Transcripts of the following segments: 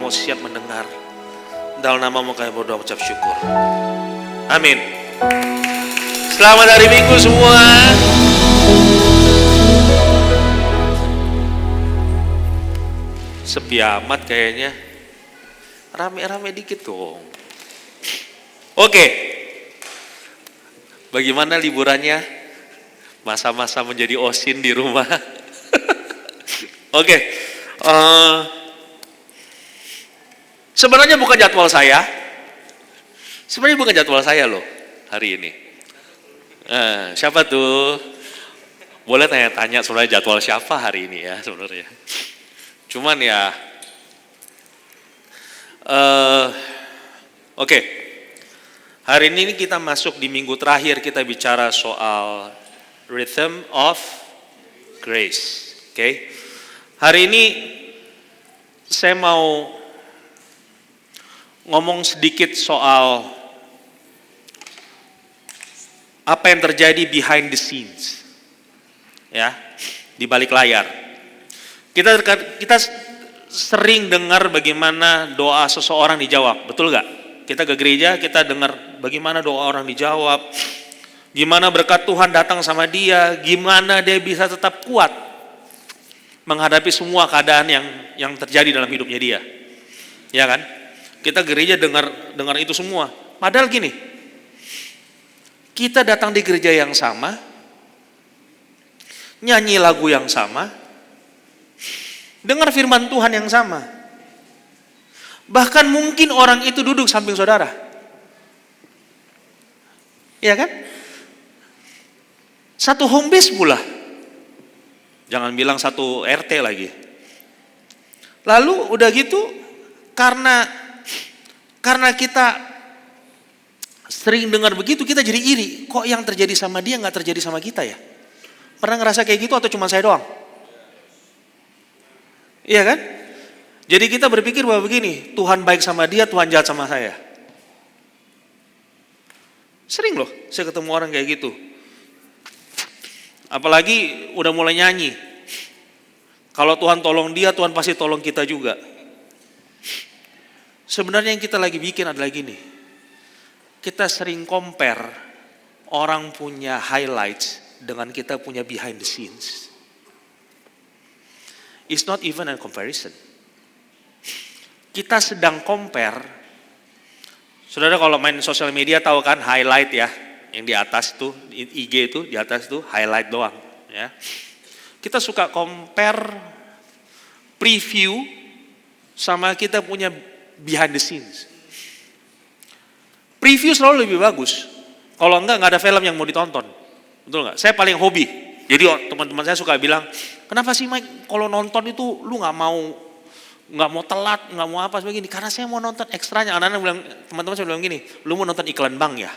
mau siap mendengar. Dalam namamu kami berdoa ucap syukur. Amin. Selamat hari Minggu semua. Sepi amat kayaknya. Rame-rame dikit dong. Oke. Bagaimana liburannya? Masa-masa menjadi osin di rumah. Oke. Sebenarnya bukan jadwal saya. Sebenarnya bukan jadwal saya loh hari ini. Siapa tuh? Boleh tanya-tanya sebenarnya jadwal siapa hari ini ya sebenarnya. Cuman ya, oke. Hari ini kita masuk di minggu terakhir, kita bicara soal Rhythm of Grace. Oke. Hari ini saya mau ngomong sedikit soal apa yang terjadi behind the scenes, ya, di balik layar. Kita sering dengar bagaimana doa seseorang dijawab, betul gak? Kita ke gereja, kita dengar bagaimana doa orang dijawab, gimana berkat Tuhan datang sama dia, gimana dia bisa tetap kuat menghadapi semua keadaan yang terjadi dalam hidupnya dia, ya kan? Kita gereja dengar itu semua. Padahal gini, kita datang di gereja yang sama, nyanyi lagu yang sama, dengar firman Tuhan yang sama. Bahkan mungkin orang itu duduk samping saudara. Iya kan? Satu home base pula. Jangan bilang satu RT lagi. Lalu udah gitu, karena kita sering dengar begitu, kita jadi iri. Kok yang terjadi sama dia gak terjadi sama kita ya? Pernah ngerasa kayak gitu atau cuma saya doang? Iya kan? Jadi kita berpikir bahwa begini, Tuhan baik sama dia, Tuhan jahat sama saya. Sering loh saya ketemu orang kayak gitu. Apalagi udah mulai nyanyi. Kalau Tuhan tolong dia, Tuhan pasti tolong kita juga. Sebenarnya yang kita lagi bikin adalah gini. Kita sering compare orang punya highlights dengan kita punya behind the scenes. It's not even a comparison. Kita sedang compare. Saudara kalau main sosial media tahu kan highlight ya, yang di atas tuh IG itu di atas tuh highlight doang ya. Kita suka compare preview sama kita punya behind the scenes. Preview selalu lebih bagus. Kalau enggak ada film yang mau ditonton. Betul enggak? Saya paling hobi. Jadi teman-teman saya suka bilang, kenapa sih Mike kalau nonton itu lu nggak mau telat, nggak mau apa sebagainya? Karena saya mau nonton ekstranya. Anak-anak bilang, teman-teman saya bilang gini, lu mau nonton iklan bank ya?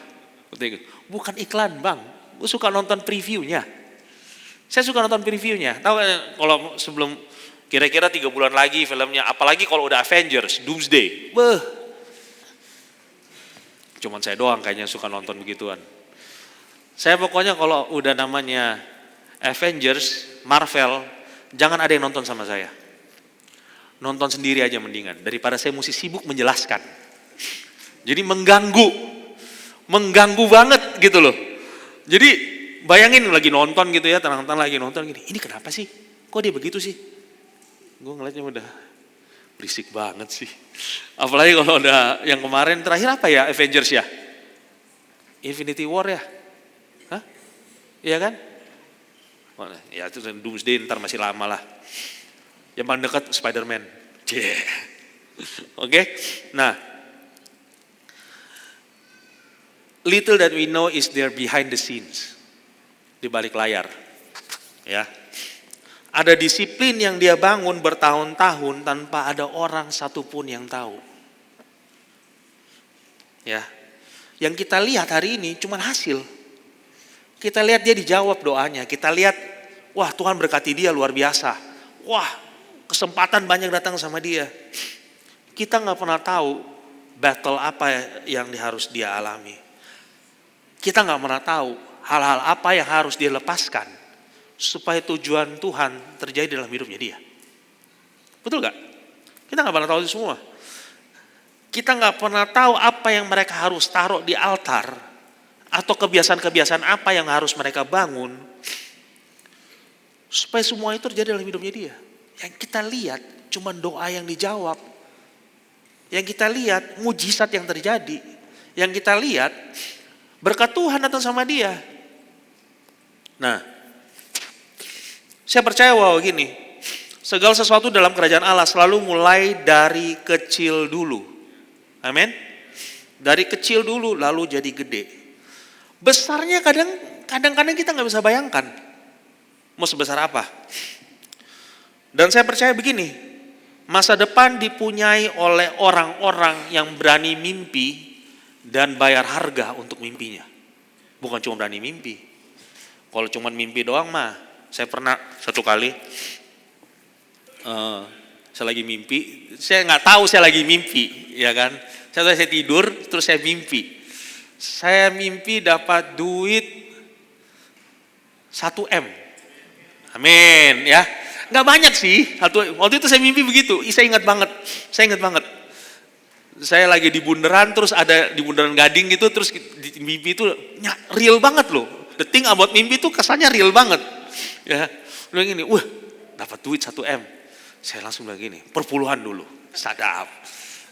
Bukan iklan bank, gue suka nonton previewnya. Saya suka nonton previewnya. Tahu kan kalau sebelum kira-kira 3 bulan lagi filmnya, apalagi kalau udah Avengers, Doomsday, cuman saya doang kayaknya suka nonton begituan. Saya pokoknya kalau udah namanya Avengers, Marvel, jangan ada yang nonton sama saya. Nonton sendiri aja mendingan, daripada saya mesti sibuk menjelaskan. Jadi mengganggu banget gitu loh. Jadi bayangin lagi nonton gitu ya, tenang-tenang lagi nonton gini, ini kenapa sih? Kok dia begitu sih? Gue ngeliatnya udah berisik banget sih. Apalagi kalau udah yang kemarin terakhir apa ya, Avengers ya? Infinity War ya? Hah? Iya kan? Ya itu Doomsday ntar masih lama lah. Yang paling dekat Spider-Man. Oke? Nah, little that we know is there behind the scenes, di balik layar. Ya. Ada disiplin yang dia bangun bertahun-tahun tanpa ada orang satupun yang tahu. Ya. Yang kita lihat hari ini cuma hasil. Kita lihat dia dijawab doanya. Kita lihat, wah Tuhan berkati dia luar biasa. Wah kesempatan banyak datang sama dia. Kita gak pernah tahu battle apa yang harus dia alami. Kita gak pernah tahu hal-hal apa yang harus dia lepaskan supaya tujuan Tuhan terjadi dalam hidupnya dia. Betul gak? Kita gak pernah tahu itu semua. Kita nggak pernah tahu apa yang mereka harus taruh di altar, atau kebiasaan-kebiasaan apa yang harus mereka bangun, supaya semua itu terjadi dalam hidupnya dia. Yang kita lihat cuma doa yang dijawab. Yang kita lihat mujizat yang terjadi. Yang kita lihat berkat Tuhan datang sama dia. Nah, saya percaya bahwa gini, segala sesuatu dalam kerajaan Allah selalu mulai dari kecil dulu. Amin. Dari kecil dulu lalu jadi gede. Besarnya kadang-kadang kita nggak bisa bayangkan mau sebesar apa. Dan saya percaya begini, masa depan dipunyai oleh orang-orang yang berani mimpi dan bayar harga untuk mimpinya. Bukan cuma berani mimpi. Kalau cuma mimpi doang mah, saya pernah satu kali saya lagi mimpi, saya nggak tahu saya lagi mimpi, ya kan? Saya tidur, terus saya mimpi. Saya mimpi dapat duit 1 M. Amin, ya. Nggak banyak sih. Waktu itu saya mimpi begitu. Saya ingat banget. Saya lagi di bundaran, terus ada di bundaran Gading gitu, terus di mimpi itu real banget loh. The thing about mimpi itu kesannya real banget. Ya, bilang gini, wah dapat duit 1 M. Saya langsung bilang gini, perpuluhan dulu, sadap.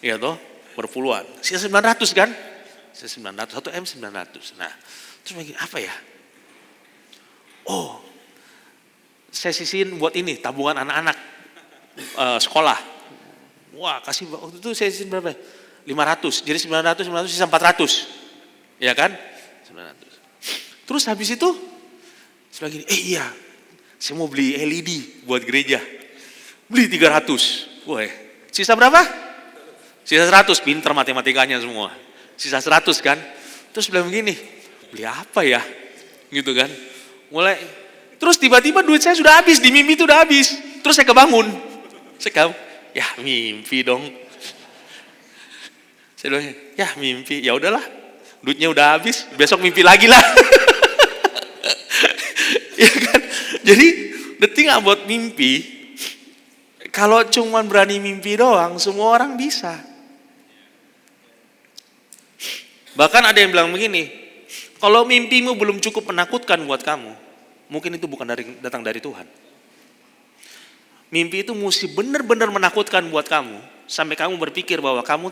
Ya toh, perpuluhan. Sisa 900 kan? Sisa 900, 1 M 900. Nah, terus begini, apa ya? Oh, saya sisihin buat ini, tabungan anak-anak sekolah. Wah, kasih waktu itu saya sisihin berapa? 500. Jadi 900 sisa 400. Ya kan? 900. Terus habis itu saya gini, iya, saya mau beli LED buat gereja. Beli 300. Wah, sisa berapa? Sisa 100, pinter matematikanya semua. Sisa 100 kan? Terus bilang begini, beli apa ya? Gitu kan. Terus tiba-tiba duit saya sudah habis, di mimpi itu udah habis. Terus saya kebangun. Ya mimpi dong. Saya bilang, ya mimpi, ya udahlah. Duitnya udah habis, besok mimpi lagi lah. Ya kan? Jadi the thing about mimpi, kalau cuma berani mimpi doang, semua orang bisa. Bahkan ada yang bilang begini, kalau mimpimu belum cukup menakutkan buat kamu, mungkin itu bukan datang dari Tuhan. Mimpi itu mesti benar-benar menakutkan buat kamu, sampai kamu berpikir bahwa kamu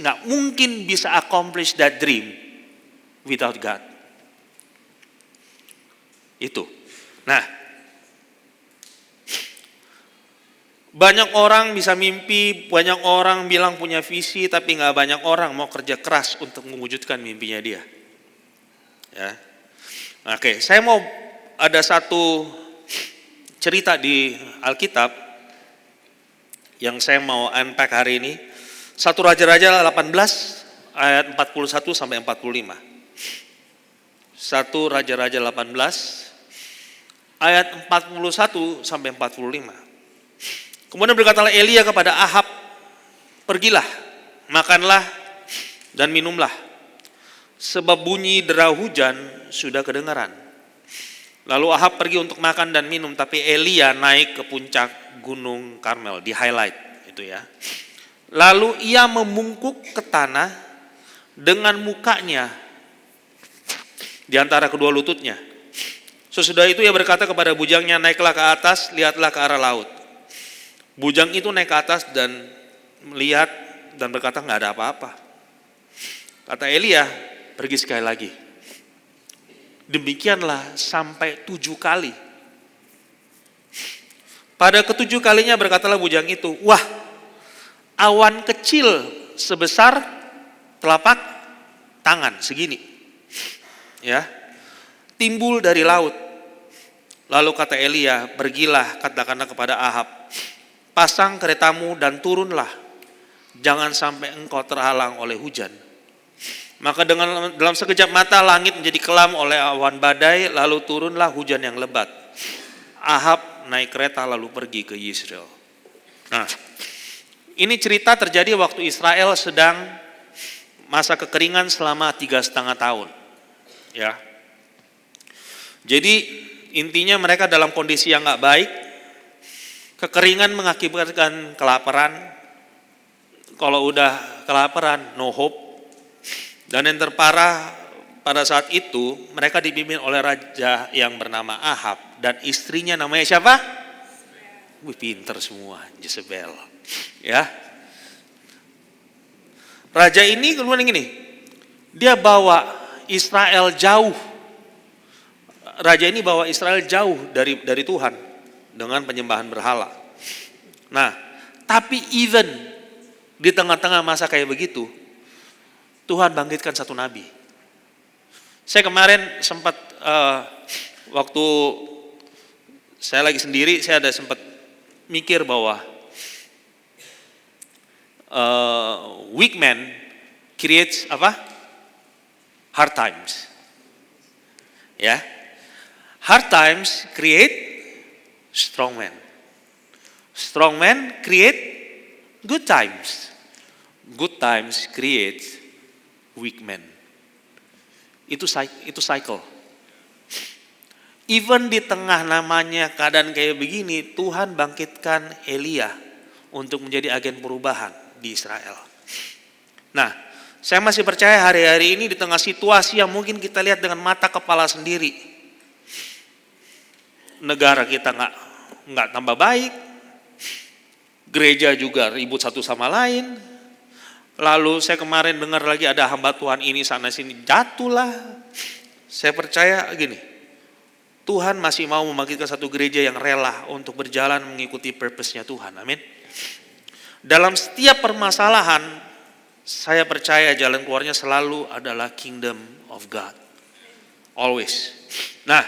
nggak mungkin bisa accomplish that dream without God. Itu. Nah, banyak orang bisa mimpi, banyak orang bilang punya visi, tapi nggak banyak orang mau kerja keras untuk mewujudkan mimpinya dia. Ya, oke, saya mau ada satu cerita di Alkitab yang saya mau unpack hari ini. 1 Raja-Raja 18 ayat 41 sampai 45. 1 Raja-Raja 18 ayat 41 sampai 45. Kemudian berkatalah Elia kepada Ahab, pergilah, makanlah dan minumlah, sebab bunyi derau hujan sudah kedengaran. Lalu Ahab pergi untuk makan dan minum, tapi Elia naik ke puncak gunung Karmel, di highlight itu ya. Lalu ia membungkuk ke tanah dengan mukanya di antara kedua lututnya. Sesudah itu ia berkata kepada bujangnya, naiklah ke atas, lihatlah ke arah laut. Bujang itu naik ke atas dan melihat dan berkata, nggak ada apa-apa. Kata Elia, pergi sekali lagi. Demikianlah sampai 7 kali. Pada ke-7 kalinya berkatalah bujang itu, wah, awan kecil sebesar telapak tangan segini, ya, timbul dari laut. Lalu kata Elia, pergilah, katakanlah kepada Ahab, pasang keretamu dan turunlah, jangan sampai engkau terhalang oleh hujan. Maka dalam sekejap mata langit menjadi kelam oleh awan badai, lalu turunlah hujan yang lebat. Ahab naik kereta lalu pergi ke Yisrael. Nah, ini cerita terjadi waktu Israel sedang masa kekeringan selama 3,5 tahun. Ya. Jadi intinya mereka dalam kondisi yang nggak baik. Kekeringan mengakibatkan kelaparan. Kalau udah kelaparan, no hope. Dan yang terparah pada saat itu mereka dipimpin oleh raja yang bernama Ahab dan istrinya namanya siapa? Wih, pinter semua, Jezebel. Ya. Raja ini kemudian gini, dia bawa Israel jauh. Raja ini bawa Israel jauh dari Tuhan dengan penyembahan berhala. Nah, tapi even di tengah-tengah masa kayak begitu, Tuhan bangkitkan satu nabi. Saya kemarin sempat waktu saya lagi sendiri, saya ada sempat mikir bahwa weak man creates apa? Hard times. Ya. Hard times create strong man. Strong man create good times. Good times create weak man. Itu cycle. Even di tengah namanya keadaan kayak begini, Tuhan bangkitkan Elia untuk menjadi agen perubahan di Israel. Nah, saya masih percaya hari-hari ini di tengah situasi yang mungkin kita lihat dengan mata kepala sendiri, negara kita nggak tambah baik, gereja juga ribut satu sama lain. Lalu saya kemarin dengar lagi ada hamba Tuhan ini sana sini jatuhlah. Saya percaya gini, Tuhan masih mau membangkitkan satu gereja yang rela untuk berjalan mengikuti purpose-nya Tuhan. Amin. Dalam setiap permasalahan, saya percaya jalan keluarnya selalu adalah kingdom of God. Always. Nah,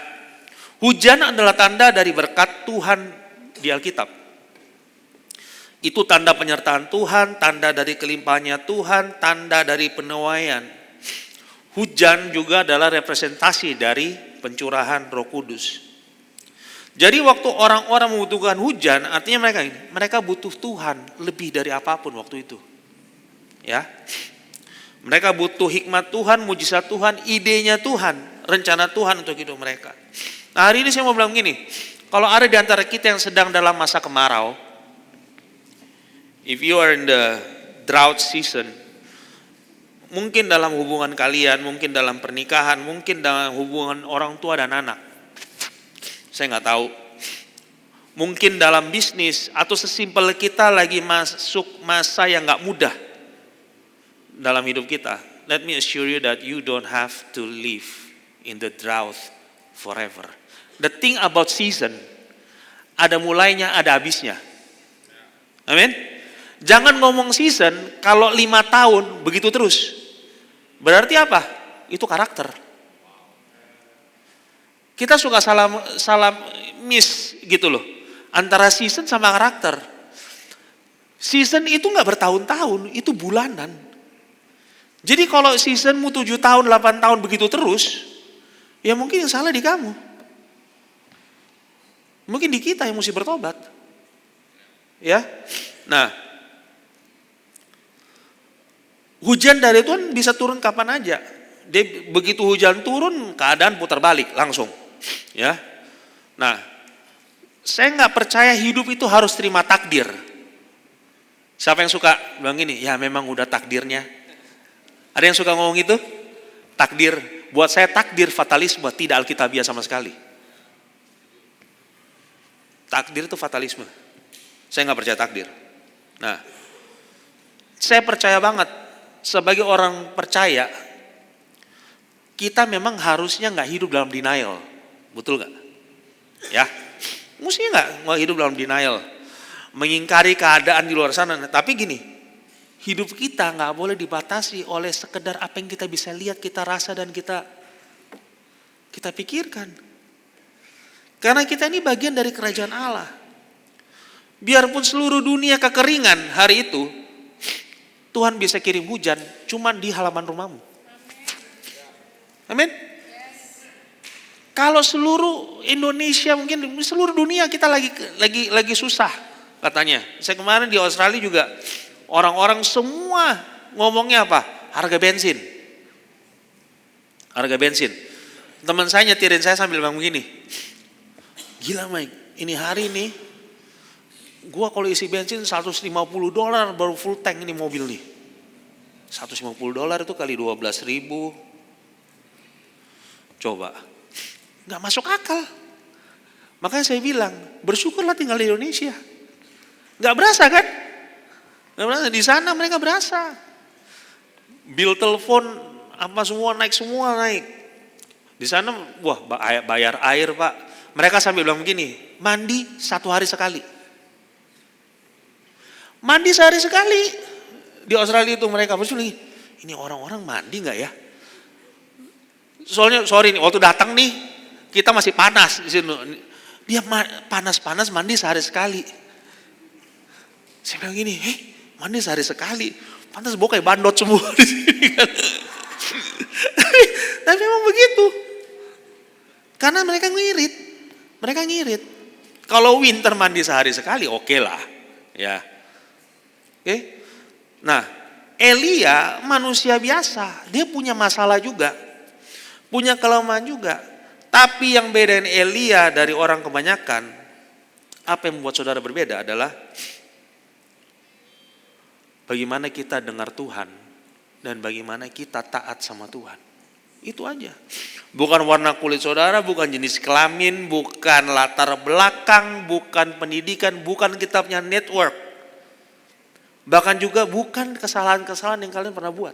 hujan adalah tanda dari berkat Tuhan di Alkitab. Itu tanda penyertaan Tuhan, tanda dari kelimpahannya Tuhan, tanda dari penuaian. Hujan juga adalah representasi dari pencurahan Roh Kudus. Jadi waktu orang-orang membutuhkan hujan, artinya mereka butuh Tuhan lebih dari apapun waktu itu. Ya. Mereka butuh hikmat Tuhan, mujizat Tuhan, idenya Tuhan, rencana Tuhan untuk hidup mereka. Nah, hari ini saya mau bilang gini, kalau ada di antara kita yang sedang dalam masa kemarau, if you are in the drought season, mungkin dalam hubungan kalian, mungkin dalam pernikahan, mungkin dalam hubungan orang tua dan anak, saya nggak tahu, mungkin dalam bisnis, atau sesimpel kita lagi masuk masa yang nggak mudah dalam hidup kita. Let me assure you that you don't have to live in the drought forever. The thing about season, ada mulainya, ada habisnya. Amin. Jangan ngomong season kalau 5 tahun begitu terus. Berarti apa? Itu karakter. Kita suka salah miss gitu loh. Antara season sama karakter. Season itu gak bertahun-tahun, itu bulanan. Jadi kalau seasonmu 7 tahun, 8 tahun begitu terus, ya mungkin yang salah di kamu. Mungkin di kita yang mesti bertobat. Ya. Nah, hujan dari Tuhan bisa turun kapan aja. Begitu hujan turun, keadaan putar balik langsung. Ya. Nah, saya nggak percaya hidup itu harus terima takdir. Siapa yang suka bilang gini? Ya memang udah takdirnya. Ada yang suka ngomong itu? Takdir. Buat saya takdir fatalisme, tidak alkitabiah sama sekali. Takdir itu fatalisme. Saya nggak percaya takdir. Nah, saya percaya banget sebagai orang percaya, kita memang harusnya nggak hidup dalam denial, betul nggak? Ya, mestinya nggak hidup dalam denial, mengingkari keadaan di luar sana. Tapi gini, hidup kita nggak boleh dibatasi oleh sekedar apa yang kita bisa lihat, kita rasa dan kita pikirkan. Karena kita ini bagian dari kerajaan Allah. Biarpun seluruh dunia kekeringan hari itu, Tuhan bisa kirim hujan cuman di halaman rumahmu. Amin. Kalau seluruh Indonesia, mungkin seluruh dunia kita lagi susah katanya. Saya kemarin di Australia juga, orang-orang semua ngomongnya apa? Harga bensin. Harga bensin. Teman saya nyetirin saya sambil bilang begini, gila Mike, ini hari nih, gua kalau isi bensin $150 baru full tank ini mobil nih. $150 itu kali 12.000. Coba. Nggak masuk akal. Makanya saya bilang, bersyukurlah tinggal di Indonesia. Nggak berasa kan? Nggak berasa. Di sana mereka berasa. Bill telepon, apa semua naik. Di sana, wah bayar air Pak. Mereka sampai bilang begini, mandi 1 hari sekali. Mandi sehari sekali. Di Australia itu mereka bersyukur, ini orang-orang mandi nggak ya? Soalnya sorry nih, waktu datang nih kita masih panas di sini. Dia panas-panas mandi sehari sekali. Saya bilang gini, mandi sehari sekali, pantas bau kayak bandot semua di sini kan. Tapi memang begitu. Karena mereka ngirit. Kalau winter mandi sehari sekali, oke lah, ya. Oke. Nah, Elia manusia biasa, dia punya masalah juga, punya kelemahan juga. Tapi yang bedain Elia dari orang kebanyakan, apa yang membuat saudara berbeda adalah bagaimana kita dengar Tuhan dan bagaimana kita taat sama Tuhan. Itu aja. Bukan warna kulit saudara, bukan jenis kelamin, bukan latar belakang, bukan pendidikan, bukan kita punya network. Bahkan juga bukan kesalahan-kesalahan yang kalian pernah buat.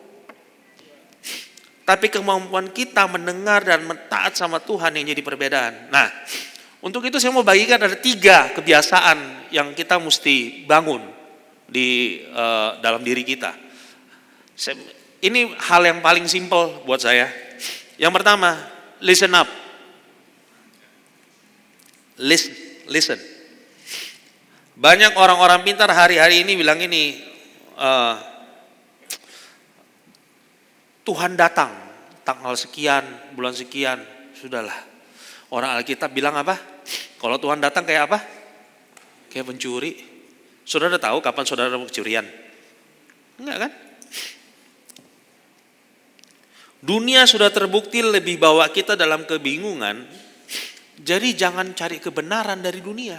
Tapi kemampuan kita mendengar dan mentaat sama Tuhan yang jadi perbedaan. Nah, untuk itu saya mau bagikan ada 3 kebiasaan yang kita mesti bangun di dalam diri kita. Ini hal yang paling simpel buat saya. Yang pertama, listen up. Listen. Banyak orang-orang pintar hari-hari ini bilang ini, Tuhan datang tanggal sekian, bulan sekian, sudahlah. Orang Alkitab bilang apa? Kalau Tuhan datang kayak apa? Kayak pencuri. Saudara tahu kapan saudara pencurian? Enggak kan? Dunia sudah terbukti lebih bawa kita dalam kebingungan. Jadi jangan cari kebenaran dari dunia.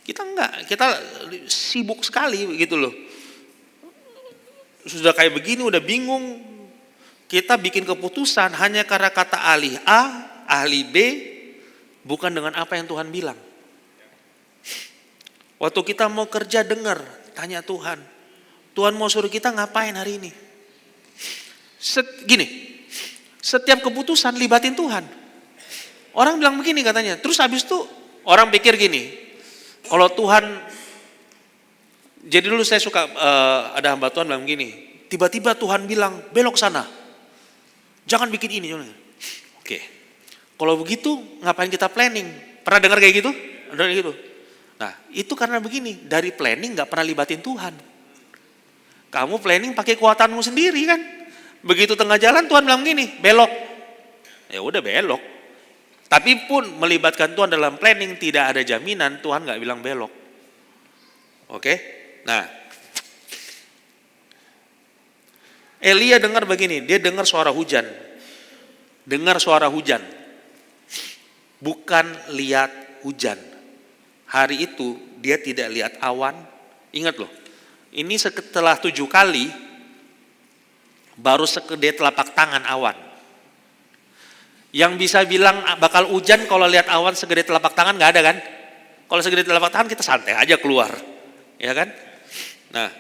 Kita enggak, kita sibuk sekali gitu loh. Sudah kayak begini udah bingung. Kita bikin keputusan hanya karena kata ahli A, ahli B, bukan dengan apa yang Tuhan bilang. Waktu kita mau kerja dengar, tanya Tuhan. Tuhan mau suruh kita ngapain hari ini? Setiap keputusan libatin Tuhan. Orang bilang begini katanya. Terus habis itu orang pikir gini. Kalau Tuhan, jadi dulu saya suka ada hamba Tuhan bilang begini. Tiba-tiba Tuhan bilang belok sana. Jangan bikin ini. Oke. Kalau begitu ngapain kita planning? Pernah dengar kayak gitu? Ada gitu. Nah itu karena begini. Dari planning gak pernah libatin Tuhan. Kamu planning pakai kekuatanmu sendiri kan. Begitu tengah jalan Tuhan bilang gini, belok. Ya udah belok. Tapi pun melibatkan Tuhan dalam planning tidak ada jaminan Tuhan gak bilang belok. Oke? Nah, Elia dengar begini, dia dengar suara hujan. Dengar suara hujan. Bukan lihat hujan. Hari itu dia tidak lihat awan. Ingat loh, ini setelah 7 kali baru sekedar telapak tangan awan. Yang bisa bilang bakal hujan kalau lihat awan segede telapak tangan nggak ada kan? Kalau segede telapak tangan kita santai aja keluar, ya kan? Nah,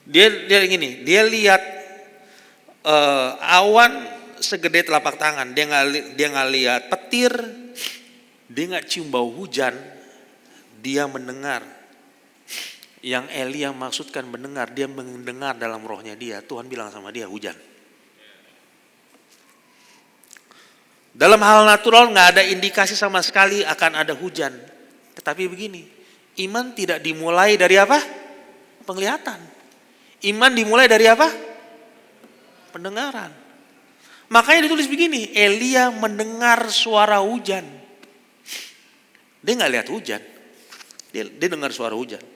dia dia lihat awan segede telapak tangan, dia nggak lihat petir, dia nggak cium bau hujan, dia mendengar. Yang Elia maksudkan mendengar, dia mendengar dalam rohnya dia. Tuhan bilang sama dia hujan. Dalam hal natural nggak ada indikasi sama sekali akan ada hujan. Tetapi begini, iman tidak dimulai dari apa? Penglihatan. Iman dimulai dari apa? Pendengaran. Makanya ditulis begini, Elia mendengar suara hujan. Dia nggak lihat hujan, dia dengar suara hujan.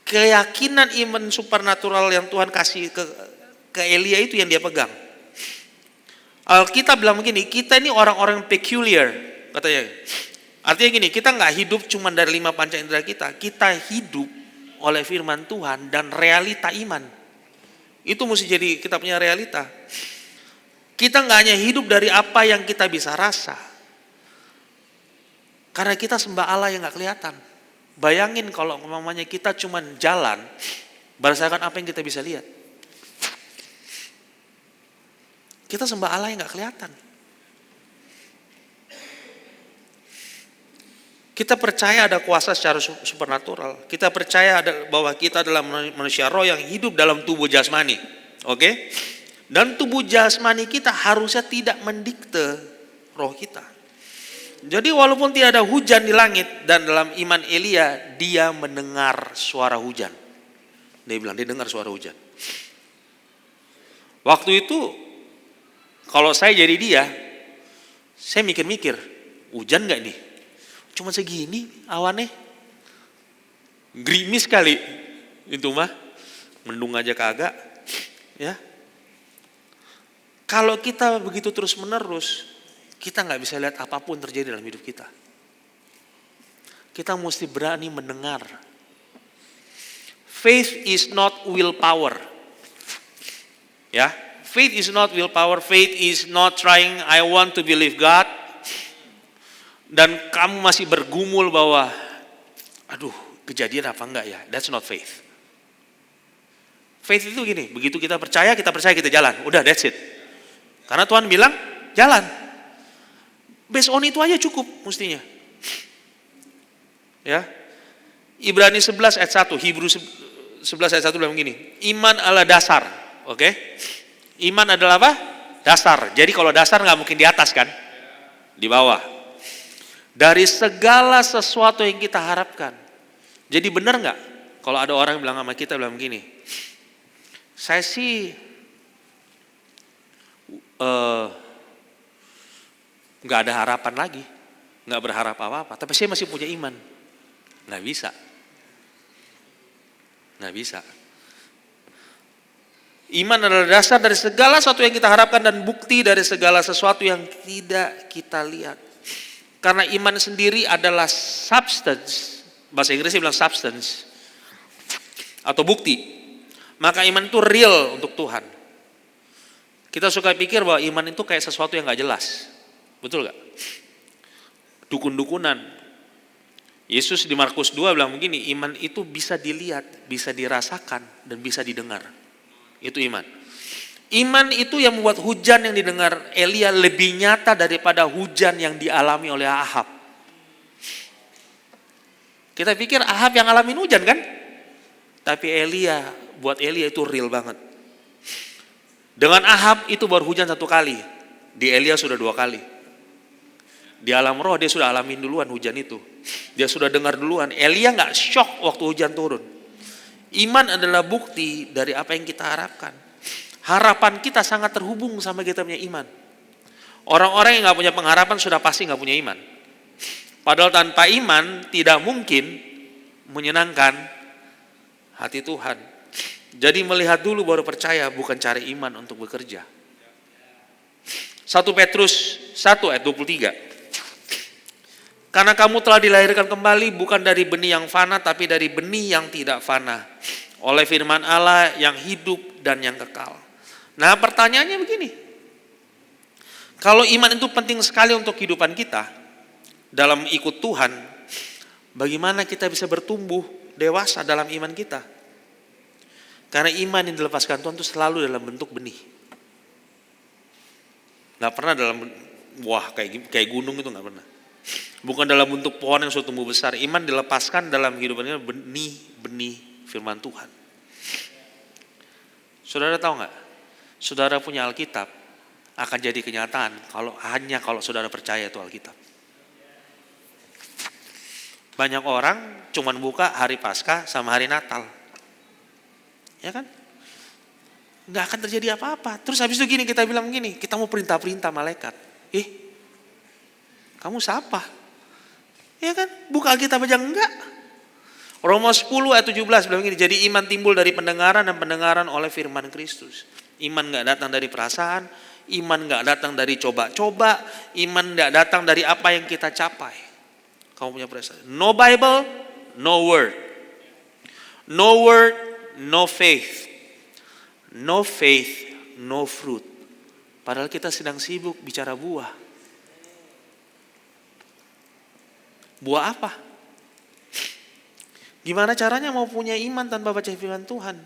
Keyakinan iman supernatural yang Tuhan kasih ke Elia itu yang dia pegang. Alkitab bilang begini, kita ini orang-orang peculiar, katanya. Artinya gini, kita nggak hidup cuma dari 5 panca indera kita. Kita hidup oleh firman Tuhan dan realita iman. Itu mesti jadi kita punya realita. Kita nggak hanya hidup dari apa yang kita bisa rasa. Karena kita sembah Allah yang nggak kelihatan. Bayangin kalau umpamanya kita cuma jalan berdasarkan apa yang kita bisa lihat. Kita sembah Allah yang nggak kelihatan. Kita percaya ada kuasa secara supernatural. Kita percaya bahwa kita adalah manusia roh yang hidup dalam tubuh jasmani. Oke? Dan tubuh jasmani kita harusnya tidak mendikte roh kita. Jadi walaupun tidak ada hujan di langit, dan dalam iman Elia dia mendengar suara hujan. Dia bilang dia dengar suara hujan. Waktu itu kalau saya jadi dia, saya mikir-mikir, hujan gak nih? Cuma segini awannya, gerimis kali itu mah, mendung aja kagak, ya. Kalau kita begitu terus menerus, kita nggak bisa lihat apapun terjadi dalam hidup kita. Kita mesti berani mendengar. Faith is not willpower, ya. Faith is not willpower. Faith is not trying, I want to believe God. Dan kamu masih bergumul bahwa, aduh kejadian apa enggak ya, that's not faith. Faith itu gini, begitu kita percaya, kita jalan, udah that's it. Karena Tuhan bilang, jalan. Based on itu aja cukup mestinya. Ya, Ibrani 11 ayat 1, Hebrew 11 ayat 1 bilang gini, iman adalah dasar, oke? Iman adalah apa? Dasar. Jadi kalau dasar nggak mungkin di atas kan? Di bawah. Dari segala sesuatu yang kita harapkan. Jadi benar nggak? Kalau ada orang yang bilang sama kita, bilang begini, saya sih nggak ada harapan lagi, nggak berharap apa-apa, tapi saya masih punya iman. Nggak bisa, nggak bisa. Iman adalah dasar dari segala sesuatu yang kita harapkan dan bukti dari segala sesuatu yang tidak kita lihat. Karena iman sendiri adalah substance, bahasa Inggrisnya bilang substance, atau bukti. Maka iman itu real untuk Tuhan. Kita suka pikir bahwa iman itu kayak sesuatu yang gak jelas. Betul gak? Dukun-dukunan. Yesus di Markus 2 bilang begini, iman itu bisa dilihat, bisa dirasakan, dan bisa didengar. Itu iman. Iman itu yang membuat hujan yang didengar Elia lebih nyata daripada hujan yang dialami oleh Ahab. Kita pikir Ahab yang ngalamin hujan kan? Tapi Elia, buat Elia itu real banget. Dengan Ahab itu baru hujan 1 kali. Di Elia sudah 2 kali. Di alam roh dia sudah alamin duluan hujan itu. Dia sudah dengar duluan. Elia gak shock waktu hujan turun. Iman adalah bukti dari apa yang kita harapkan. Harapan kita sangat terhubung sama kita punya iman. Orang-orang yang gak punya pengharapan sudah pasti gak punya iman. Padahal tanpa iman tidak mungkin menyenangkan hati Tuhan. Jadi melihat dulu baru percaya, bukan cari iman untuk bekerja. 1 Petrus 1 ayat 23. Karena kamu telah dilahirkan kembali bukan dari benih yang fana, tapi dari benih yang tidak fana. Oleh firman Allah yang hidup dan yang kekal. Nah pertanyaannya begini, kalau iman itu penting sekali untuk kehidupan kita dalam ikut Tuhan, bagaimana kita bisa bertumbuh dewasa dalam iman kita? Karena iman yang dilepaskan Tuhan itu selalu dalam bentuk benih. Gak pernah dalam, wah kayak gunung itu gak pernah. Bukan dalam bentuk pohon yang sudah tumbuh besar. Iman dilepaskan dalam kehidupannya benih-benih firman Tuhan. Saudara tahu gak? Saudara punya Alkitab akan jadi kenyataan kalau saudara percaya itu Alkitab. Banyak orang cuman buka hari Paskah sama hari Natal. Ya kan? Nggak akan terjadi apa-apa. Terus habis itu gini, kita bilang gini, kita mau perintah-perintah malaikat. Kamu siapa? Ya kan? Buka Alkitab aja enggak. Roma 10 ayat 17 bilang gini, jadi iman timbul dari pendengaran dan pendengaran oleh firman Kristus. Iman gak datang dari perasaan, iman gak datang dari coba-coba, iman gak datang dari apa yang kita capai. Kamu punya perasaan. No Bible, no word. No word, no faith. No faith, no fruit. Padahal kita sedang sibuk bicara buah. Buah apa? Gimana caranya mau punya iman tanpa baca firman Tuhan?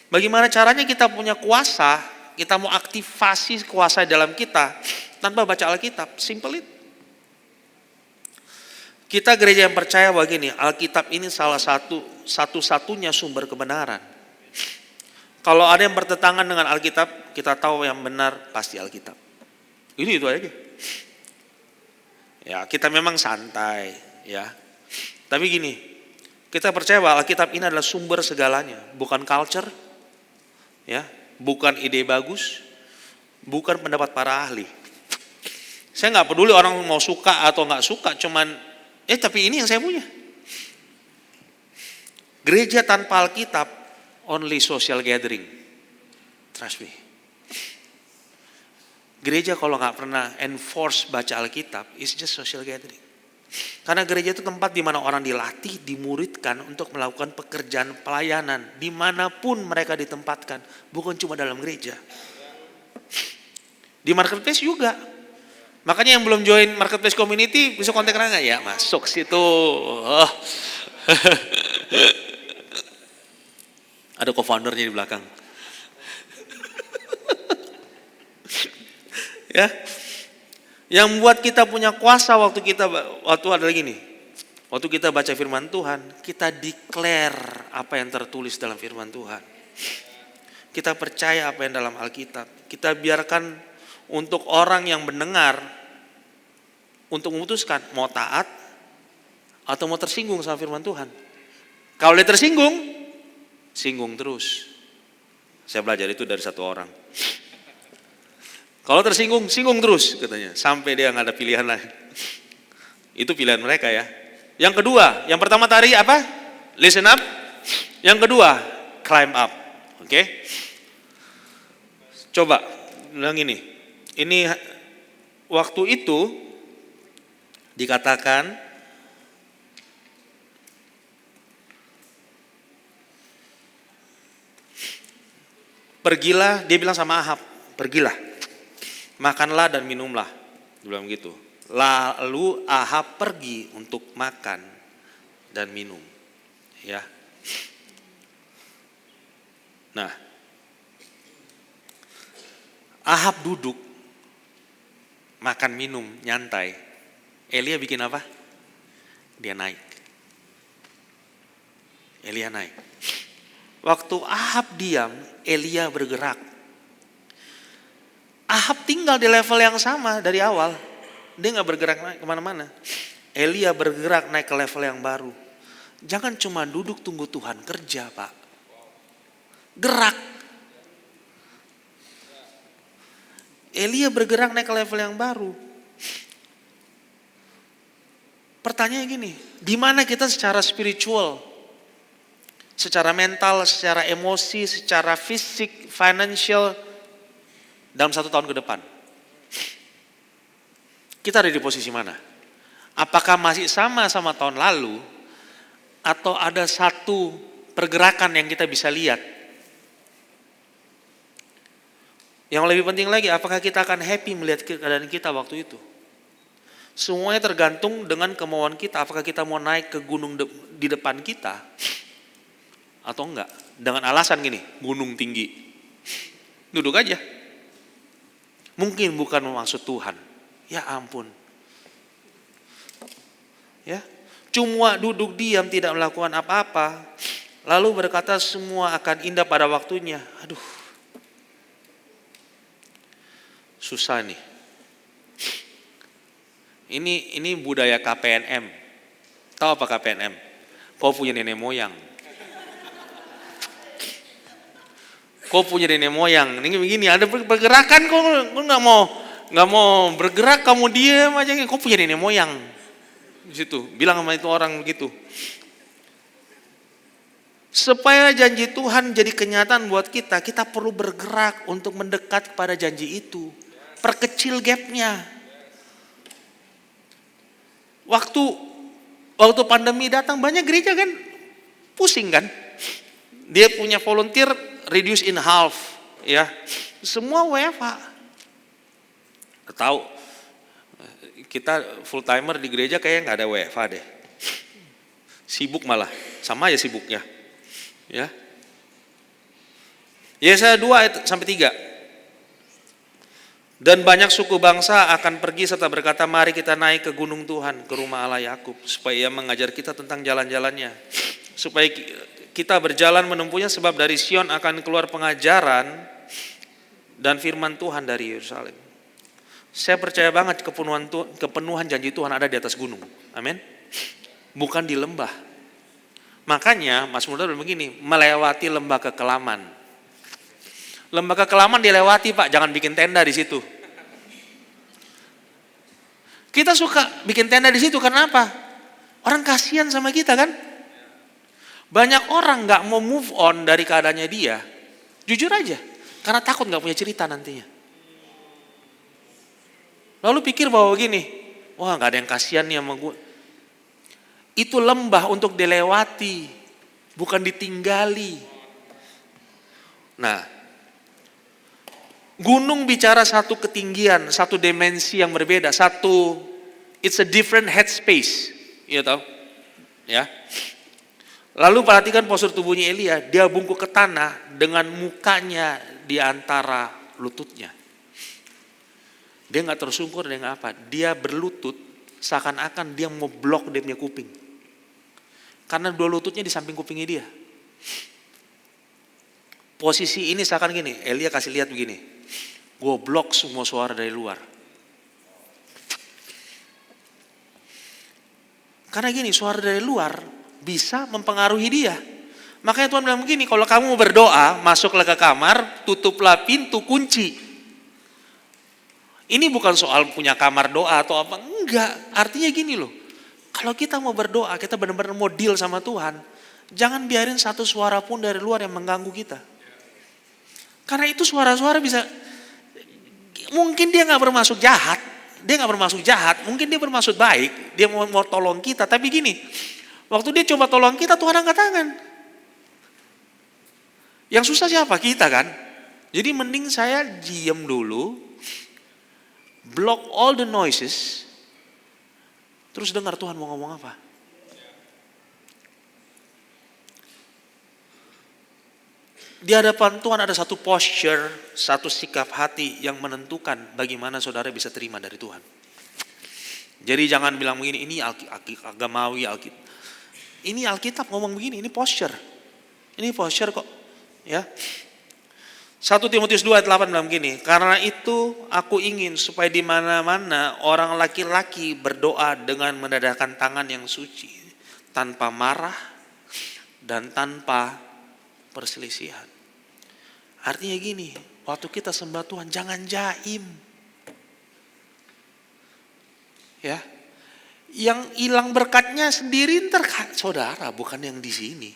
Bagaimana caranya kita punya kuasa, kita mau aktivasi kuasa dalam kita tanpa baca Alkitab? Simple it. Kita gereja yang percaya begini, Alkitab ini salah satu-satunya sumber kebenaran. Kalau ada yang bertentangan dengan Alkitab, kita tahu yang benar pasti Alkitab. Itu aja. Ya, kita memang santai, ya. Tapi gini, kita percaya bahwa Alkitab ini adalah sumber segalanya, bukan culture, ya, bukan ide bagus, bukan pendapat para ahli. Saya nggak peduli orang mau suka atau nggak suka, cuman, tapi ini yang saya punya. Gereja tanpa Alkitab, only social gathering. Trust me. Gereja kalau nggak pernah enforce baca Alkitab, it's just social gathering. Karena gereja itu tempat di mana orang dilatih, dimuridkan untuk melakukan pekerjaan pelayanan dimanapun mereka ditempatkan, bukan cuma dalam gereja. Di marketplace juga. Makanya yang belum join marketplace community bisa kontak Rangga ya, masuk situ. Oh. Ada co-foundernya di belakang. Ya. Yang membuat kita punya kuasa waktu ada gini. Waktu kita baca firman Tuhan, kita declare apa yang tertulis dalam firman Tuhan. Kita percaya apa yang dalam Alkitab. Kita biarkan untuk orang yang mendengar untuk memutuskan mau taat atau mau tersinggung sama firman Tuhan. Kalau dia tersinggung, singgung terus. Saya belajar itu dari satu orang. Kalau tersinggung, singgung terus katanya. Sampai dia nggak ada pilihan lain. Itu pilihan mereka ya. Yang kedua, yang pertama tadi apa? Listen up. Yang kedua, climb up. Oke? Coba bilang ini. Ini waktu itu dikatakan pergilah, dia bilang sama Ahab, pergilah. Makanlah dan minumlah. Dia bilang begitu. Lalu Ahab pergi untuk makan dan minum. Ya. Nah. Ahab duduk makan minum nyantai. Elia bikin apa? Dia naik. Elia naik. Waktu Ahab diam, Elia bergerak. Ahab tinggal di level yang sama dari awal. Dia gak bergerak naik kemana-mana. Elia bergerak naik ke level yang baru. Jangan cuma duduk tunggu Tuhan kerja, Pak. Gerak. Elia bergerak naik ke level yang baru. Pertanyaannya gini, di mana kita secara spiritual, secara mental, secara emosi, secara fisik, financial, dalam 1 tahun ke depan? Kita ada di posisi mana? Apakah masih sama tahun lalu? Atau ada satu pergerakan yang kita bisa lihat? Yang lebih penting lagi, apakah kita akan happy melihat keadaan kita waktu itu? Semuanya tergantung dengan kemauan kita. Apakah kita mau naik ke gunung di depan kita atau enggak? Dengan alasan gini, gunung tinggi. Duduk aja. Mungkin bukan maksud Tuhan. Ya ampun. Ya, cuma duduk diam tidak melakukan apa-apa. Lalu berkata semua akan indah pada waktunya. Aduh. Susah nih. Ini budaya KPNM. Tahu apa KPNM? Kau punya nenek moyang. Kau punya nenek moyang. Ini begini, ada pergerakan kau nggak mau bergerak, kamu diam aja. Kau punya nenek moyang. Di situ bilang sama itu orang begitu. Supaya janji Tuhan jadi kenyataan buat kita, kita perlu bergerak untuk mendekat kepada janji itu. Perkecil gapnya. Waktu Waktu pandemi datang banyak gereja kan pusing kan. Dia punya volunteer reduce in half, ya. Semua WFH. Tahu kita full timer di gereja kayaknya nggak ada WFH deh. Sibuk malah, sama aja sibuknya. Ya. Yesaya 2:3. Dan banyak suku bangsa akan pergi serta berkata, mari kita naik ke gunung Tuhan, ke rumah Allah Yakub, supaya Ia mengajar kita tentang jalan-jalannya, supaya kita berjalan menempuhnya, sebab dari Sion akan keluar pengajaran dan firman Tuhan dari Yerusalem. Saya percaya banget kepenuhan janji Tuhan ada di atas gunung. Amin. Bukan di lembah. Makanya Mazmur bilang begini, melewati lembah kekelaman. Lembah kekelaman dilewati, Pak, jangan bikin tenda di situ. Kita suka bikin tenda di situ karena apa? Orang kasihan sama kita kan? Banyak orang nggak mau move on dari keadaannya dia, jujur aja, karena takut nggak punya cerita nantinya. Lalu pikir bahwa gini, wah nggak ada yang kasihan nih sama gue. Itu lembah untuk dilewati, bukan ditinggali. Nah, gunung bicara satu ketinggian, satu dimensi yang berbeda, it's a different headspace, ya tahu, ya. Lalu perhatikan postur tubuhnya Elia, dia bungkuk ke tanah dengan mukanya di antara lututnya. Dia nggak tersungkur dengan apa, dia berlutut seakan-akan dia mau blok dia punya kuping, karena dua lututnya di samping kupingnya dia. Posisi ini seakan gini, Elia kasih lihat begini, gue blok semua suara dari luar. Karena gini, suara dari luar bisa mempengaruhi dia. Makanya Tuhan bilang begini, kalau kamu mau berdoa, masuklah ke kamar, tutuplah pintu, kunci. Ini bukan soal punya kamar doa atau apa, enggak. Artinya gini loh, kalau kita mau berdoa, kita benar-benar mau deal sama Tuhan, jangan biarin satu suara pun dari luar yang mengganggu kita. Karena itu suara-suara bisa, mungkin dia gak bermaksud jahat, mungkin dia bermaksud baik, dia mau tolong kita. Tapi gini, waktu dia coba tolong kita, Tuhan angkat tangan. Yang susah siapa? Kita kan. Jadi mending saya diam dulu, block all the noises, terus dengar Tuhan mau ngomong apa. Di hadapan Tuhan ada satu posture, satu sikap hati yang menentukan bagaimana saudara bisa terima dari Tuhan. Jadi jangan bilang begini, ini agamawi, ini Alkitab ngomong begini, ini posture. Ini posture kok. Ya. 1 Timotius 2:8 bilang begini, karena itu aku ingin supaya di mana-mana orang laki-laki berdoa dengan mendadahkan tangan yang suci, tanpa marah dan tanpa perselisihan. Artinya gini, waktu kita sembah Tuhan jangan jaim. Ya. Yang hilang berkatnya sendiri ntar saudara, bukan yang di sini.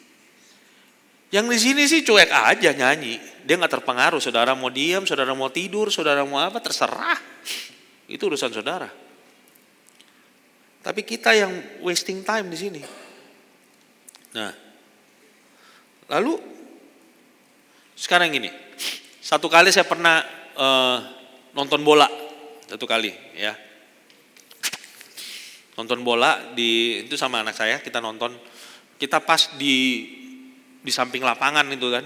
Yang di sini sih cuek aja nyanyi, dia nggak terpengaruh. Saudara mau diam, saudara mau tidur, saudara mau apa, terserah. Itu urusan saudara. Tapi kita yang wasting time di sini. Nah, lalu sekarang gini, satu kali saya pernah nonton bola, satu kali ya. Nonton bola itu sama anak saya, kita nonton, kita pas di samping lapangan itu kan,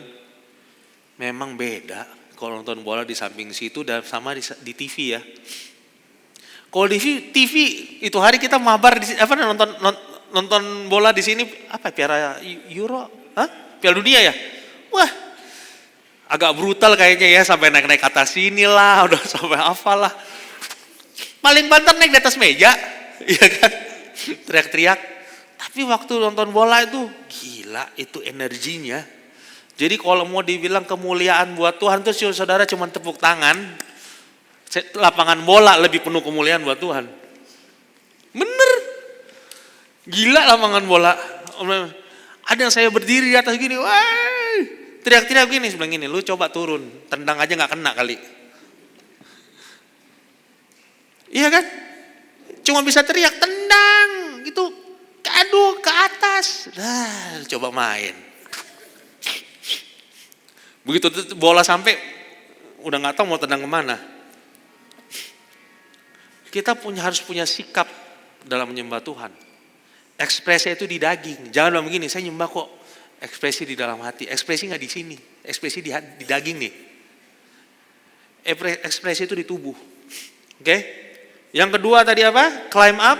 memang beda kalau nonton bola di samping situ dan sama di TV ya. Kalau di TV itu hari kita mabar nonton bola di sini apa Piala Euro, Piala Dunia ya, wah agak brutal kayaknya ya, sampai naik ke atas sini lah, udah sampai apalah, paling banter naik di atas meja, iya kan, teriak-teriak. Tapi waktu nonton bola itu gila, itu energinya. Jadi kalau mau dibilang kemuliaan buat Tuhan tuh saudara cuma tepuk tangan. Lapangan bola lebih penuh kemuliaan buat Tuhan. Bener. Gila lapangan bola. Ada yang saya berdiri di atas gini, wah, teriak-teriak gini, sebelah gini, lu coba turun, tendang aja nggak kena kali. Iya kan? Cuma bisa teriak tendang gitu. aduh ke atas. Nah, coba main. Begitu bola sampai, udah nggak tahu mau tendang kemana. Kita harus punya sikap dalam menyembah Tuhan. Ekspresi itu di daging. Jangan bilang begini, saya nyembah kok. Ekspresi di dalam hati. Ekspresi nggak di sini. Ekspresi di daging nih. Ekspresi itu di tubuh. Oke? Yang kedua tadi apa? Climb up.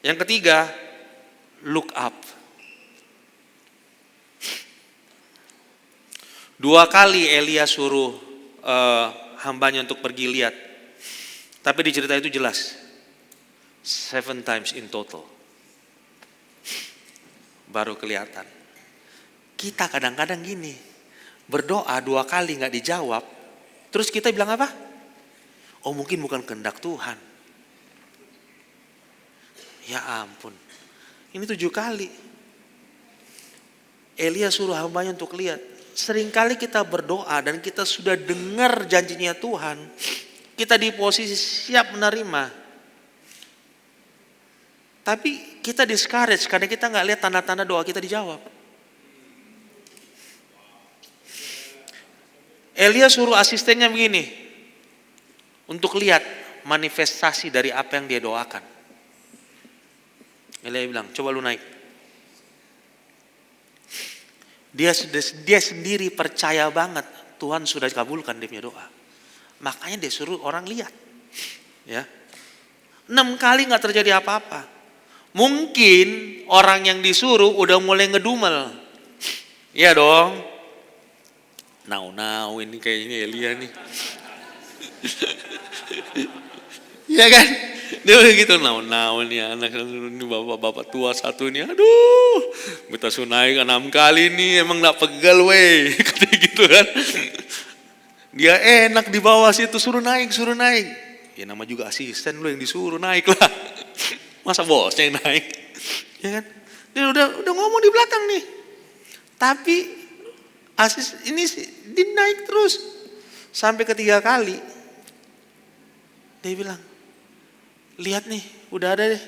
Yang ketiga, look up. 2 kali Elia suruh hambanya untuk pergi lihat. Tapi di cerita itu jelas. 7 times in total. Baru kelihatan. Kita kadang-kadang gini. Berdoa 2 kali gak dijawab. Terus kita bilang apa? Oh mungkin bukan kehendak Tuhan. Ya ampun. Ini 7 kali. Elia suruh hambanya untuk lihat. Seringkali kita berdoa dan kita sudah dengar janjinya Tuhan. Kita di posisi siap menerima. Tapi kita discourage karena kita gak lihat tanda-tanda doa kita dijawab. Elia suruh asistennya begini. Untuk lihat manifestasi dari apa yang dia doakan. Elia bilang, coba lu naik. Dia sendiri percaya banget Tuhan sudah kabulkan dia punya doa. Makanya dia suruh orang lihat. Ya. 6 kali gak terjadi apa-apa. Mungkin orang yang disuruh udah mulai ngedumel. Iya dong. Now ini kayak ini Elia nih. Iya kan? Dia udah gitu, now nih anak ini bapak-bapak tua satu nih, aduh, kita suruh naik 6 kali nih, emang gak pegal weh, katanya gitu kan. Dia enak di bawah situ, suruh naik. Ya nama juga asisten lu yang disuruh naik lah. Masa bosnya yang naik? Ya kan? Dia udah ngomong di belakang nih. Tapi dia naik terus. Sampai 3 kali. Dia bilang, lihat nih, udah ada deh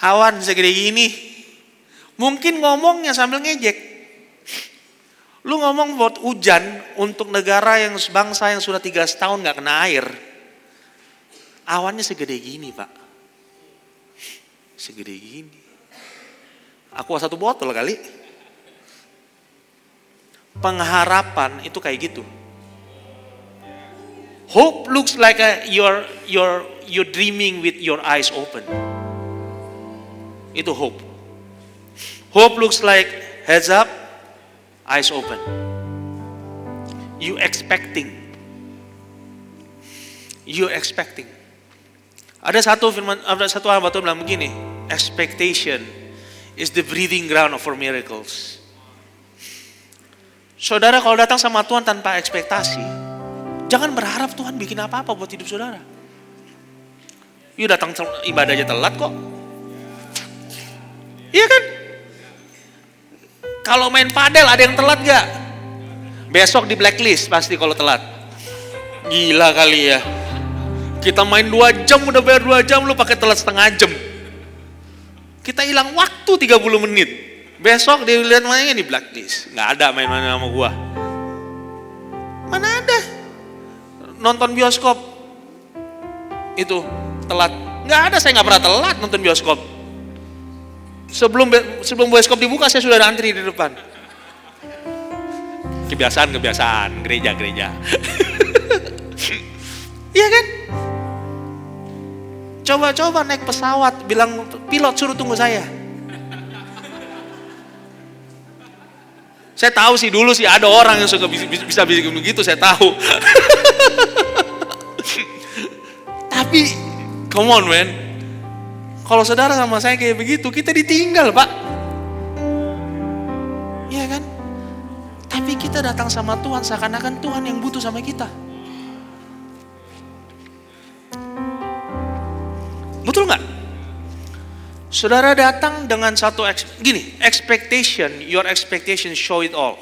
awan segede gini. Mungkin ngomongnya sambil ngejek. Lu ngomong buat hujan untuk negara yang bangsa yang sudah 3 tahun gak kena air. Awannya segede gini Pak. Segede gini. Aqua 1 botol kali. Pengharapan itu kayak gitu. Hope looks like you're dreaming with your eyes open. Itu hope. Hope looks like heads up, eyes open. You expecting. Ada satu hamba Tuhan bilang begini, expectation is the breathing ground for miracles. Saudara kalau datang sama Tuhan tanpa ekspektasi, jangan berharap Tuhan bikin apa-apa buat hidup saudara. You datang ibadah aja telat kok. Iya kan? Kalau main padel ada yang telat gak? Besok di blacklist pasti kalau telat. Gila kali ya. Kita main 2 jam udah bayar 2 jam, lu pakai telat setengah jam. Kita hilang waktu 30 menit. Besok dilihat mainnya di blacklist. Gak ada main-main sama gua. Mana ada? Nonton bioskop itu telat. Nggak ada, saya nggak pernah telat nonton bioskop. Sebelum bioskop dibuka saya sudah ada antri di depan. Kebiasaan gereja. Iya kan? Coba naik pesawat, bilang pilot suruh tunggu saya. Saya tahu sih dulu sih ada orang yang suka bisa begitu, saya tahu. Tapi, come on man. Kalau saudara sama saya kayak begitu, kita ditinggal Pak. Iya kan? Tapi kita datang sama Tuhan seakan-akan Tuhan yang butuh sama kita. Betul nggak? Saudara datang dengan satu your expectation show it all.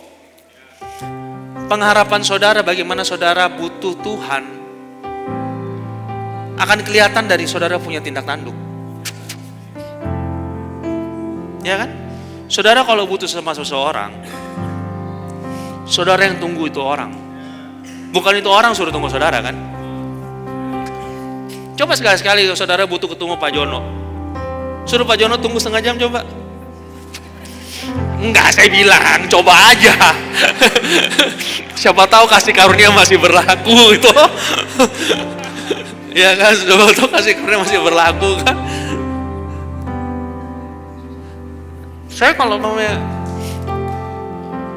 Pengharapan saudara bagaimana saudara butuh Tuhan akan kelihatan dari saudara punya tindak tanduk. Ya kan? Saudara kalau butuh sama seseorang, saudara yang tunggu itu orang. Bukan itu orang suruh tunggu saudara kan? Coba sekali-sekali saudara butuh ketemu Pak Jono, suruh Pak Jono tunggu setengah jam coba. Enggak, saya bilang coba aja. Siapa tahu kasih karunia masih berlaku itu. Ya kan, siapa tahu kasih karunia masih berlaku kan. Saya kalau namanya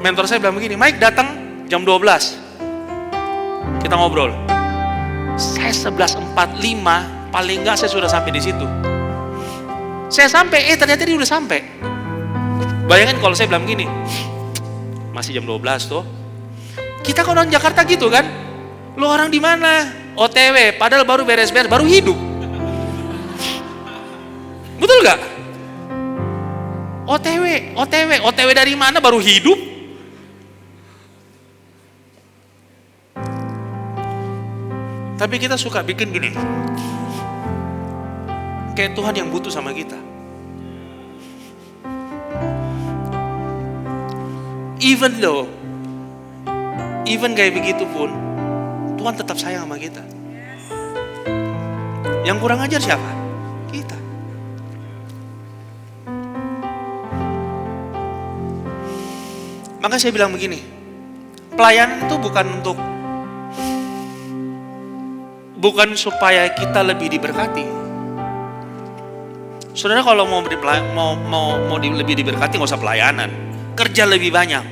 mentor saya bilang begini, Mike datang jam 12. Kita ngobrol. Saya 11.45 paling enggak saya sudah sampai di situ. Saya sampai, ternyata dia udah sampai. Bayangin kalau saya bilang gini, masih jam 12 tuh. Kita kan orang Jakarta gitu kan. Lu orang di mana? OTW, padahal baru beres-beres, baru hidup. Betul gak? OTW dari mana baru hidup? Tapi kita suka bikin gini. Kayak Tuhan yang butuh sama kita. Even kayak begitu pun, Tuhan tetap sayang sama kita. Yang kurang ajar siapa? Kita. Maka saya bilang begini, pelayanan itu bukan supaya kita lebih diberkati. Saudara kalau mau lebih diberkati nggak usah pelayanan, kerja lebih banyak.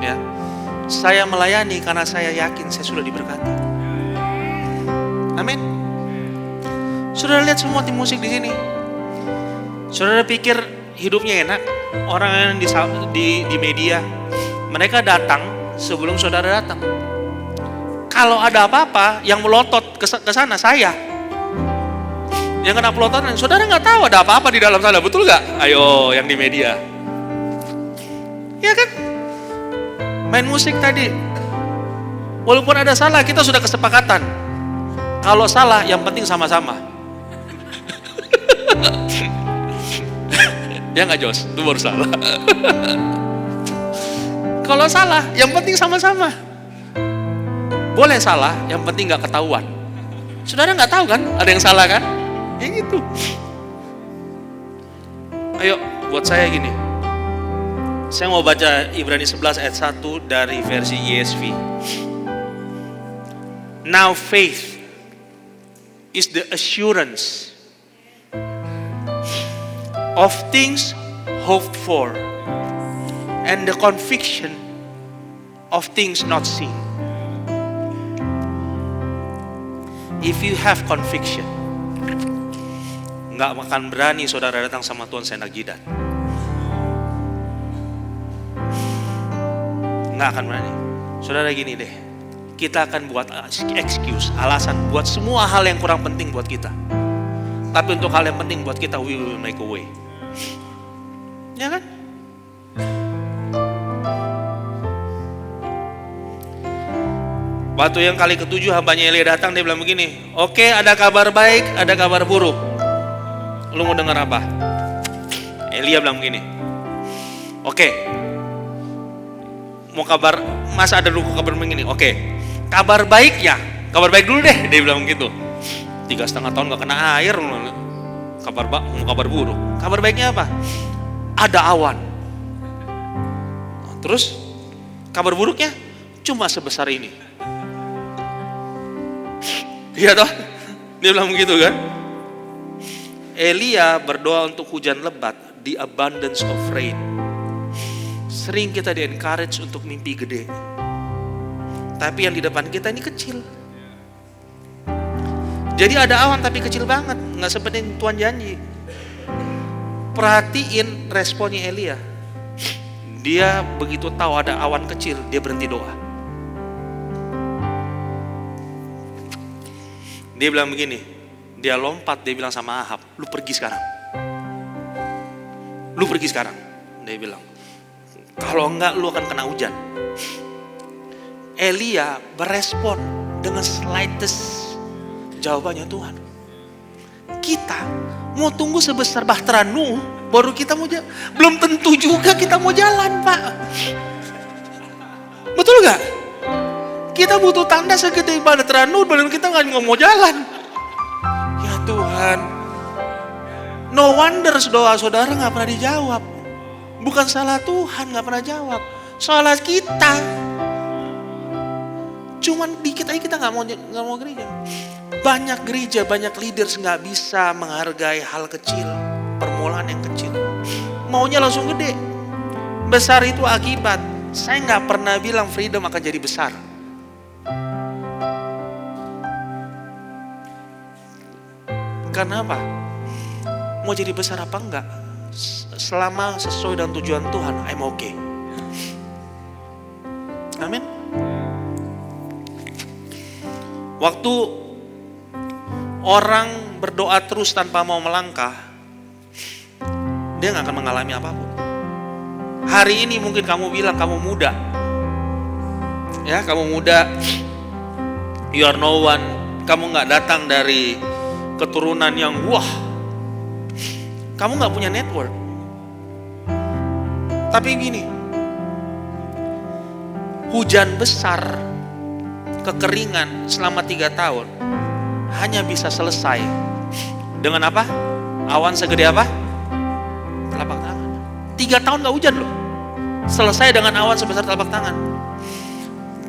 Ya, saya melayani karena saya yakin saya sudah diberkati. Amin. Saudara lihat semua tim musik di sini. Saudara pikir hidupnya enak? Orang yang di media, mereka datang sebelum saudara datang. Kalau ada apa-apa, yang melotot ke sana saya. Yang kena pelototan, saudara nggak tahu ada apa-apa di dalam sana, betul nggak? Ayo, yang di media. Ya kan? Main musik tadi, walaupun ada salah, kita sudah kesepakatan. Kalau salah, yang penting sama-sama. Ya nggak Jos? Itu baru salah. Kalau salah, yang penting sama-sama. Boleh salah, yang penting nggak ketahuan. Saudara nggak tahu kan? Ada yang salah kan? Ya gitu. Ayo, buat saya gini. Saya mau baca Ibrani 11 ayat 1 dari versi ESV. Now faith is the assurance of things hoped for and the conviction of things not seen. If you have conviction, nggak akan berani saudara datang sama Tuhan seenak jidat. Nggak akan berani. Saudara gini deh, kita akan buat excuse, alasan buat semua hal yang kurang penting buat kita. Tapi untuk hal yang penting buat kita, we will make a way. Ya kan? Waktu yang kali ke-7 hambanya Elia datang, dia bilang begini, oke, ada kabar baik, ada kabar buruk. Lu mau dengar apa? Elia bilang begini, oke, mau kabar, masa ada dulu kabar begini? Oke, kabar baik ya, kabar baik dulu deh, dia bilang begitu. 3,5 tahun gak kena air, mau kabar buruk. Kabar baiknya apa? Ada awan. Terus kabar buruknya cuma sebesar ini. Iya toh? Dia bilang begitu kan? Elia berdoa untuk hujan lebat, the abundance of rain. Sering kita di-encourage untuk mimpi gede. Tapi yang di depan kita ini kecil. Jadi ada awan tapi kecil banget, nggak seperti yang Tuhan janji. Perhatiin responnya Elia. Dia begitu tahu ada awan kecil, dia berhenti doa. Dia bilang begini, dia lompat, dia bilang sama Ahab, lu pergi sekarang. Lu pergi sekarang, dia bilang. Kalau enggak lu akan kena hujan. Elia berespon dengan slightest jawabannya Tuhan. Kita mau tunggu sebesar bahtera Nuh, baru kita mau jalan. Belum tentu juga kita mau jalan, Pak. Betul gak? Kita butuh tanda segede ibadat Ranur, baru kita nggak mau jalan. Ya Tuhan, no wonder doa saudara nggak pernah dijawab. Bukan salah Tuhan nggak pernah jawab, salah kita. Cuman dikit aja kita nggak mau gereja. Banyak gereja, banyak leaders nggak bisa menghargai hal kecil, permulaan yang kecil. Maunya langsung gede. Besar itu akibat. Saya nggak pernah bilang freedom akan jadi besar. Karena apa? Mau jadi besar apa enggak? Selama sesuai dengan tujuan Tuhan, I'm okay. Amin. Waktu orang berdoa terus tanpa mau melangkah, dia gak akan mengalami apapun. Hari ini mungkin kamu bilang kamu muda. Ya, kamu muda. You are no one. Kamu gak datang dari keturunan yang wah. Kamu gak punya network. Tapi gini, hujan besar, kekeringan selama 3 tahun hanya bisa selesai dengan apa? Awan segede apa? Telapak tangan. 3 tahun gak hujan loh, selesai dengan awan sebesar telapak tangan.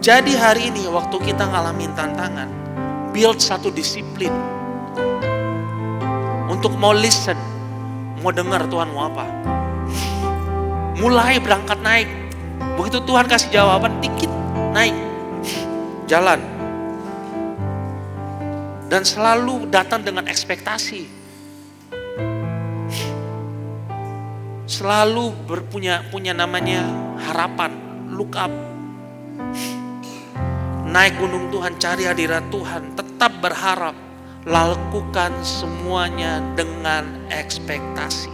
Jadi hari ini waktu kita ngalamin tantangan, build satu disiplin untuk mau listen, mau dengar Tuhan mau apa. Mulai berangkat naik. Begitu Tuhan kasih jawaban dikit, naik. Jalan. Dan selalu datang dengan ekspektasi. Selalu punya namanya harapan, look up. Naik gunung Tuhan, cari hadirat Tuhan, tetap berharap. Lakukan semuanya dengan ekspektasi.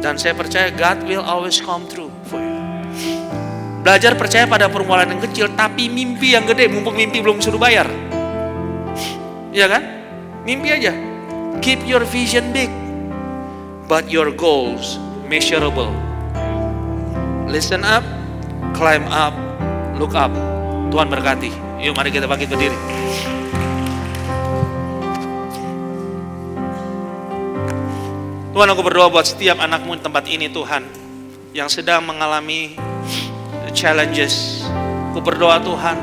Dan saya percaya God will always come through for you. Belajar percaya pada permulaan yang kecil, tapi mimpi yang gede, mumpung mimpi belum suruh bayar. Iya kan? Mimpi aja. Keep your vision big, but your goals measurable. Listen up, climb up, look up. Tuhan berkati. Yuk mari kita bangkit berdiri. Tuhan, aku berdoa buat setiap anakmu di tempat ini Tuhan, yang sedang mengalami challenges. Aku berdoa Tuhan,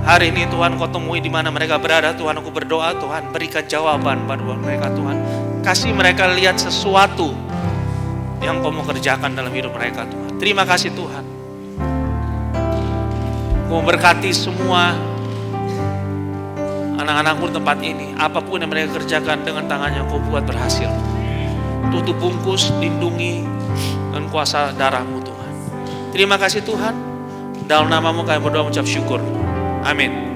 hari ini Tuhan Kau temui di mana mereka berada. Tuhan, aku berdoa Tuhan, berikan jawaban pada mereka Tuhan. Kasih mereka lihat sesuatu yang Kau mau kerjakan dalam hidup mereka Tuhan. Terima kasih Tuhan. Kau berkati semua anak-anakmu di tempat ini. Apapun yang mereka kerjakan dengan tangannya Kau buat berhasil. Tutup bungkus, lindungi dengan kuasa darah-Mu Tuhan. Terima kasih Tuhan. Dalam nama-Mu kami berdoa mengucap syukur. Amin.